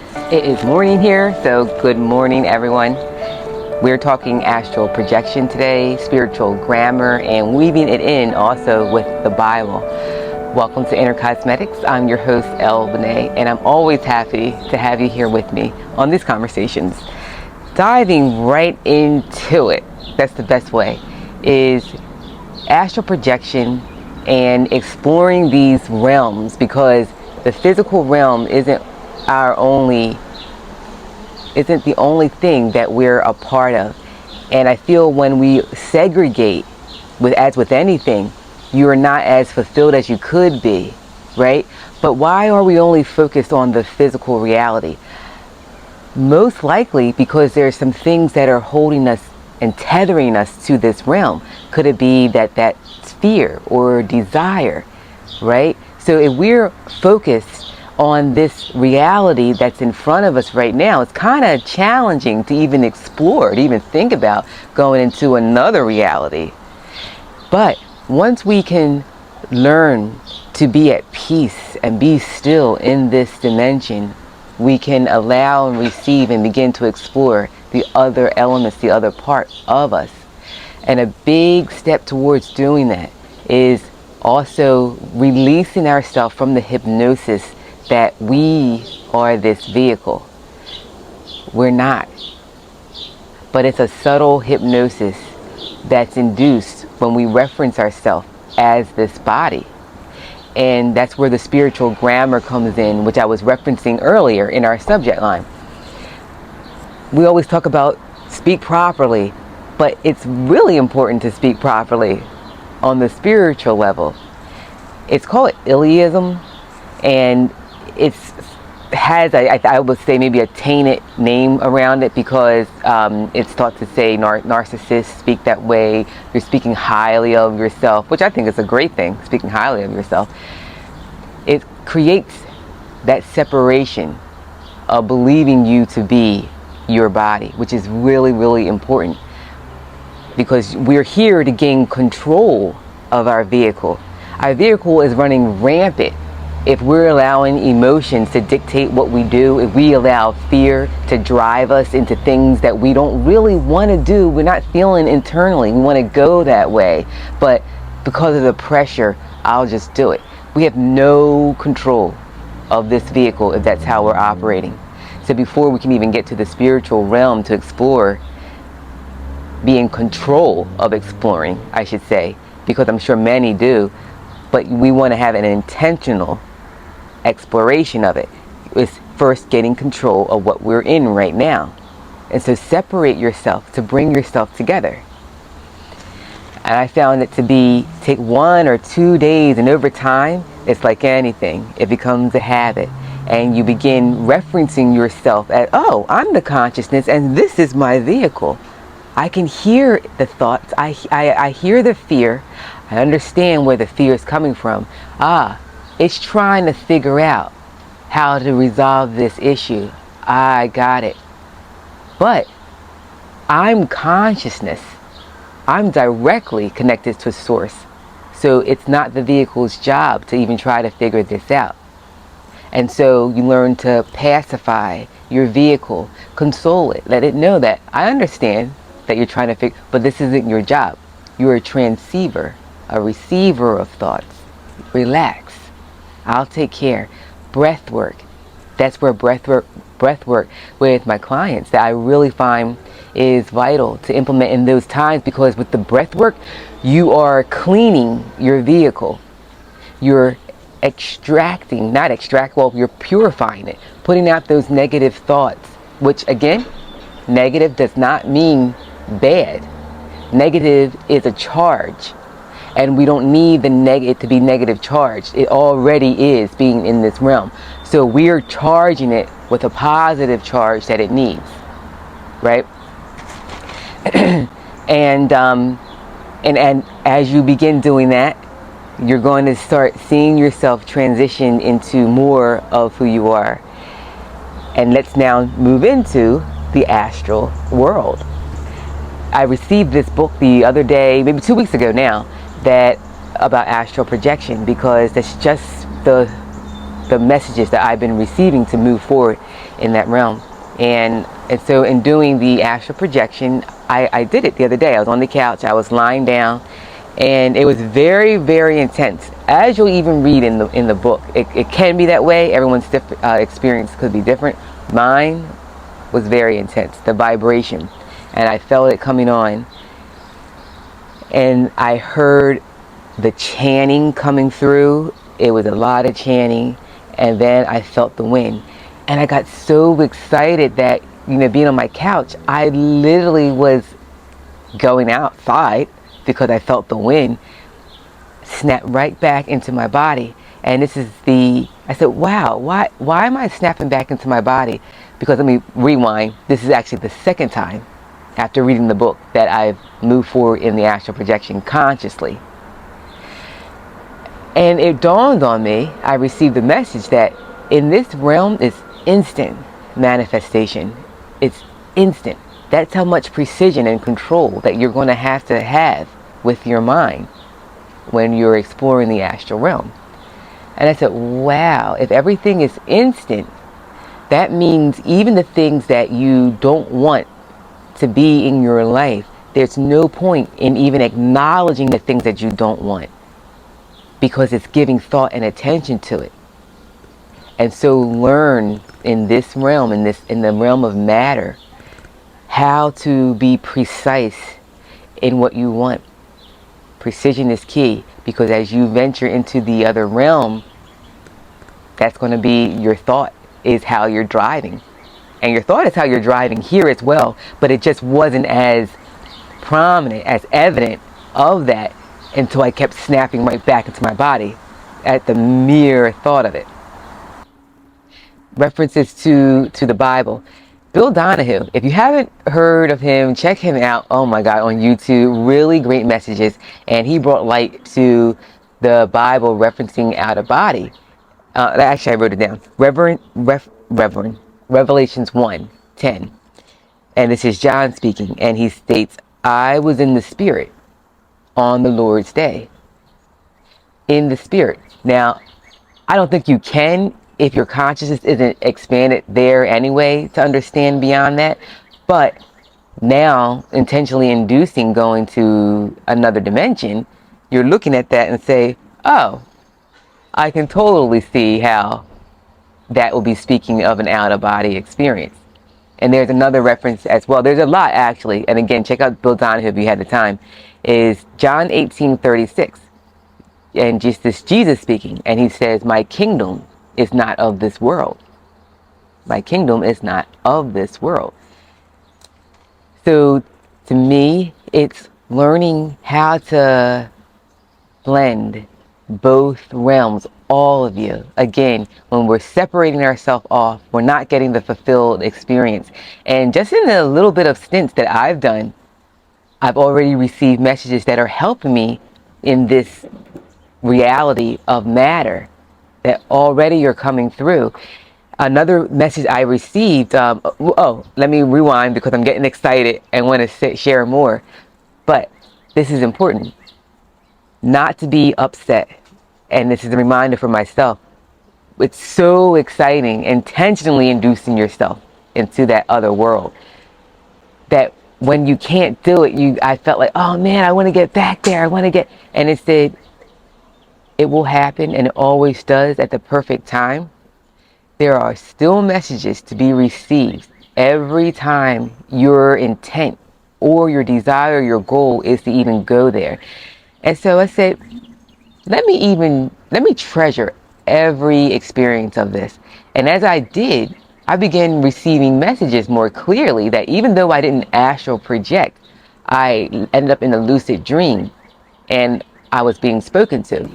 It is morning here, so good morning, everyone. We're talking astral projection today, spiritual grammar, and weaving it in also with the Bible. Welcome to Inner Cosmetics. I'm your host, Elle, and I'm always happy to have you here with me on these conversations. Diving right into it, that's the best way, is astral projection and exploring these realms, because the physical realm isn't the only thing that we're a part of. And I feel when we segregate, as with anything, you're not as fulfilled as you could be, right? But why are we only focused on the physical reality? Most likely because there's some things that are holding us and tethering us to this realm. Could it be that fear or desire, right? So if we're focused on this reality that's in front of us right now, it's kind of challenging to even explore, to even think about going into another reality. But once we can learn to be at peace and be still in this dimension, we can allow and receive and begin to explore the other elements, the other part of us. And a big step towards doing that is also releasing ourselves from the hypnosis that we are this vehicle. We're not. But it's a subtle hypnosis that's induced when we reference ourselves as this body. And that's where the spiritual grammar comes in, which I was referencing earlier in our subject line. We always talk about speak properly, but it's really important to speak properly on the spiritual level. It's called Iliism, and it has, I would say, maybe a tainted name around it, because it's thought to say narcissists speak that way. You're speaking highly of yourself, which I think is a great thing, speaking highly of yourself. It creates that separation of believing you to be your body, which is really, really important, because we're here to gain control of our vehicle. Our vehicle is running rampant if we're allowing emotions to dictate what we do, if we allow fear to drive us into things that we don't really want to do, we're not feeling internally, we want to go that way, but because of the pressure, I'll just do it. We have no control of this vehicle if that's how we're operating. So before we can even get to the spiritual realm to explore, be in control of exploring, I should say, because I'm sure many do, but we want to have an intentional exploration of it. Is first getting control of what we're in right now. And so separate yourself to bring yourself together. And I found it to take 1 or 2 days, and over time, it's like anything. It becomes a habit. And you begin referencing yourself as, oh, I'm the consciousness and this is my vehicle. I can hear the thoughts. I hear the fear. I understand where the fear is coming from. It's trying to figure out how to resolve this issue. I got it. But I'm consciousness. I'm directly connected to source. So it's not the vehicle's job to even try to figure this out. And so you learn to pacify your vehicle, console it, let it know that I understand that you're trying to figure, but this isn't your job. You're a transceiver, a receiver of thoughts. Relax. I'll take care. Breath work. That's where breath work with my clients that I really find is vital to implement in those times, because with the breath work, you are cleaning your vehicle. You're you're purifying it, putting out those negative thoughts, which again, negative does not mean bad. Negative is a charge. And we don't need it to be negative charged. It already is being in this realm. So we're charging it with a positive charge that it needs, right? and as you begin doing that, you're going to start seeing yourself transition into more of who you are. And let's now move into the astral world. I received this book the other day, maybe 2 weeks ago now, about astral projection, because that's just the the messages that I've been receiving to move forward in that realm. And so in doing the astral projection, I did it the other day. I was on the couch, I was lying down, and it was very, very intense. As you'll even read in the book, it can be that way. Everyone's experience could be different. Mine was very intense, the vibration, and I felt it coming on, and I heard the chanting coming through. It was a lot of chanting, and then I felt the wind, and I got so excited that, being on my couch, I literally was going outside because I felt the wind snap right back into my body. And I said, wow, why am I snapping back into my body? Because let me rewind. This is actually the second time after reading the book that I've moved forward in the astral projection consciously. And it dawned on me, I received the message that in this realm is instant manifestation. It's instant. That's how much precision and control that you're going to have with your mind when you're exploring the astral realm. And I said, wow, if everything is instant, that means even the things that you don't want to be in your life, there's no point in even acknowledging the things that you don't want, because it's giving thought and attention to it. And so learn in this realm, in the realm of matter, how to be precise in what you want. Precision is key, because as you venture into the other realm, that's going to be your thought is how you're driving. And your thought is how you're driving here as well, but it just wasn't as prominent, as evident of that until I kept snapping right back into my body at the mere thought of it. References to the Bible. Bill Donahue, if you haven't heard of him, check him out. Oh my God, on YouTube, really great messages. And he brought light to the Bible referencing out of body. Actually, I wrote it down. Revelations 1:10. And this is John speaking. And he states, I was in the Spirit on the Lord's day. In the Spirit. Now, I don't think you can, if your consciousness isn't expanded there anyway, to understand beyond that. But now, intentionally inducing going to another dimension, you're looking at that and say, oh, I can totally see how that will be speaking of an out-of-body experience. And there's another reference as well. There's a lot, actually. And again, check out Bill Donahue if you had the time. Is John 18:36. And just this Jesus speaking. And he says, my kingdom is not of this world. My kingdom is not of this world. So to me, it's learning how to blend both realms, all of you. Again, when we're separating ourselves off, we're not getting the fulfilled experience. And just in a little bit of stints that I've done, I've already received messages that are helping me in this reality of matter that already are coming through. Another message I received, let me rewind because I'm getting excited and want to share more. But this is important. Not to be upset. And this is a reminder for myself. It's so exciting, intentionally inducing yourself into that other world. That when you can't do it, I felt like, oh man, I want to get back there. And it said, it will happen, and it always does at the perfect time. There are still messages to be received every time your intent or your desire, your goal is to even go there. And so I said, let me treasure every experience of this. And as I did, I began receiving messages more clearly that even though I didn't astral project, I ended up in a lucid dream and I was being spoken to.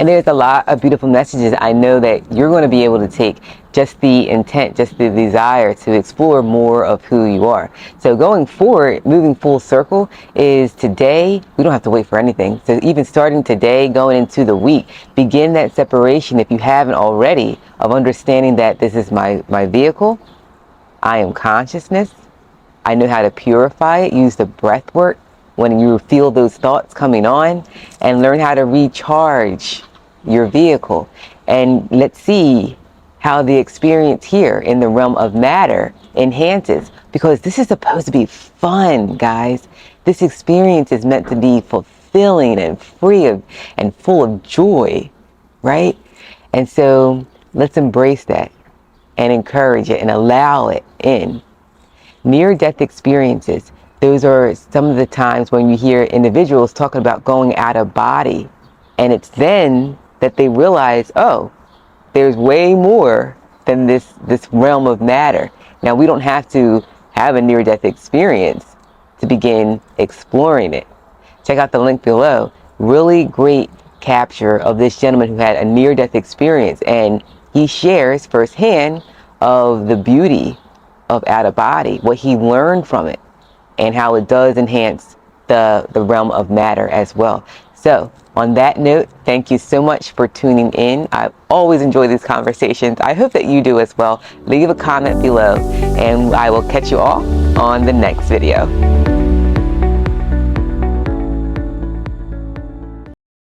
And there's a lot of beautiful messages I know that you're going to be able to take, just the intent, just the desire to explore more of who you are. So going forward, moving full circle is today, we don't have to wait for anything. So even starting today, going into the week, begin that separation if you haven't already, of understanding that this is my vehicle. I am consciousness. I know how to purify it, use the breath work when you feel those thoughts coming on, and learn how to recharge your vehicle. And let's see how the experience here in the realm of matter enhances, because this is supposed to be fun, guys. This experience is meant to be fulfilling and free of and full of joy, right? And so let's embrace that and encourage it and allow it in. Near-death experiences, those are some of the times when you hear individuals talking about going out of body, and it's then that they realize, oh, there's way more than this realm of matter. Now, we don't have to have a near-death experience to begin exploring it. Check out the link below. Really great capture of this gentleman who had a near-death experience, and he shares firsthand of the beauty of out of body, what he learned from it, and how it does enhance the realm of matter as well. So on that note, thank you so much for tuning in. I always enjoy these conversations. I hope that you do as well. Leave a comment below, and I will catch you all on the next video.